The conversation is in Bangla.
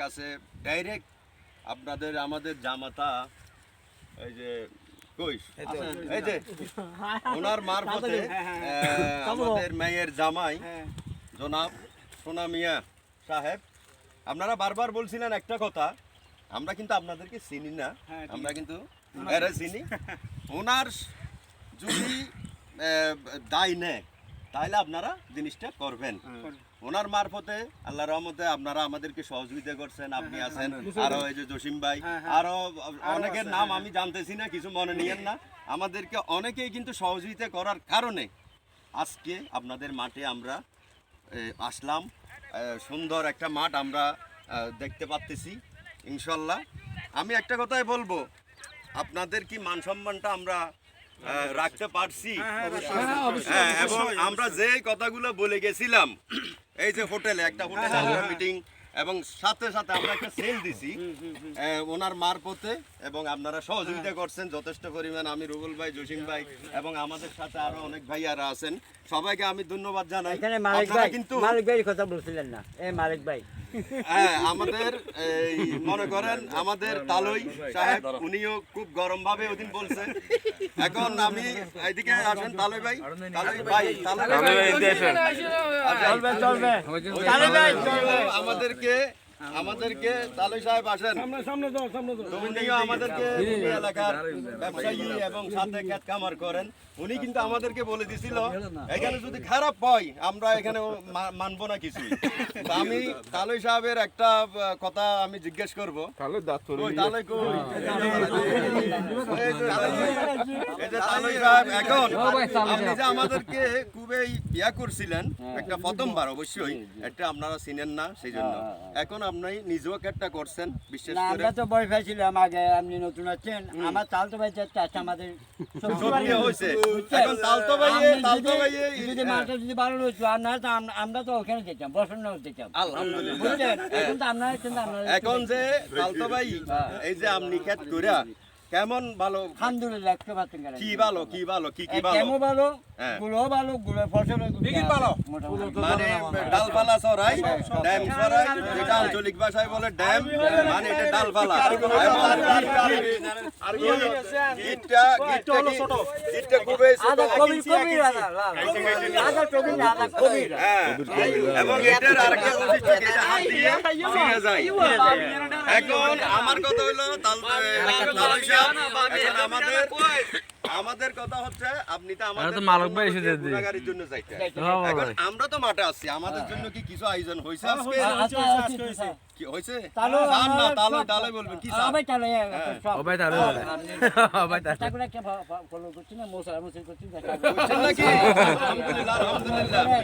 কাছে ডাইরেক্ট আপনাদের আমাদের জামাতা এই যে এই যে ওনার মারফতে আমাদের মেয়ের জামাই জনাব সোনা মিয়া সাহেব, আপনারা বারবার বলছিলেন একটা কথা, আমরা কিন্তু আপনাদেরকে চিনি না, আমরা কিন্তু এরা চিনি। ওনার যদি দায় নেয় তাহলে আপনারা জিনিসটা করবেন। ওনার মারফতে আল্লাহর রহমতে আপনারা আমাদেরকে সহযোগিতা করছেন, আপনি আছেন, আরো এই যে জসিম ভাই, আরো অনেকের নাম আমি জানতেছি না, কিছু মনে নিয়েন না। আমাদেরকে অনেকেই কিন্তু সহযোগিতা করার কারণে আজকে আপনাদের মাঠে আমরা আসলাম। সুন্দর একটা মাঠ আমরা দেখতে পাচ্তেছি। ইনশাল্লাহ আমি একটা কথাই বলবো, আপনাদের কি মান সম্মানটা আমরা রাখতে পারছি? এবং আমরা যে কথাগুলো বলে গেছিলাম, এই যে হোটেলে একটা হোটেলে আমরা মিটিং এবং সাথে সাথে আমরা একটা সেল দিছি ওনার মারফতে, এবং আপনারা সহযোগিতা করছেন যথেষ্ট পরিমাণ। আমি রুবুল ভাই, জসিম ভাই এবং আমাদের সাথে আরো অনেক ভাইয়ারা আছেন, সবাইকে আমি ধন্যবাদ জানাই। কিন্তু মালিক ভাইয়ের কথা বলছিলেন না, এই মালিক ভাই হ্যাঁ, আমাদের মনে করেন আমাদের তালই সাহেব, উনিও খুব গরম ভাবে ওদিন বলছে। এখন আমি এইদিকে আসেন তালই ভাই, তালই ভাই, আমাদেরকে তালই সাহেব আসেন, তুমিও আমাদেরকে এলাকার ব্যবসায়ী এবং সাথে ক্ষেত কামার করেন। উনি কিন্তু আমাদেরকে বলে দিছিল এখানে যদি খারাপ হয় আমরা এখানে মানবো না কিছু। আমি তালই সাহেবের একটা কথা আমি জিজ্ঞেস করবো, তালই সাহেব, এখন আপনি যে আমাদেরকে খুবই ইয়া করছিলেন একটা প্রথমবার, অবশ্যই এটা আপনারা চিনেন না, সেই জন্য এখন আপনি নিজেও একটা করছেন। বিশেষ করে আমরা তো ভয় পাইছিলাম আগে, আপনি নতুন আছেন, আমার চালতো ভাই চাচ্ছে আমাদের হয়েছে। এখন তালতো ভাই যদি মালটা যদি ভালো হইতো, আর না তো আমরা তো ওখানে যেতাম, বসন্ত যেতাম। আলহামদুলিল্লাহ। এখন তো আপনারা এখন যে তালতো ভাই এই যে আপনি খেত কইরা কেমন ভালো, আলহামদুলিল্লাহ, 100% কি ভালো কি ভালো কি কি ভালো, কেমন ভালো, গুলো ভালো, গুলো ফসল ভালো, মানে ডালপালা চড়াই, ড্যাম চড়াই, যেটা আঞ্চলিক ভাষায় বলে ড্যাম, মানে এটা ডালপালা। এবং এটার আরেকটা বৈশিষ্ট্য, এটা হাত দিয়ে ছিঁড়ে যায়। এখন আমার কথা হলো আমাদের কথা হচ্ছে, আপনি তো আমাদের মালক ভাই এসে গুণাগারির জন্য যাইতে, এখন আমরা তো মাঠে আসছি, আমাদের জন্য কি কিছু আয়োজন হয়েছে আজকে? কি হয়েছে? তালই বলবেন কি স্যার? আলহামদুলিল্লাহ, আলহামদুলিল্লাহ।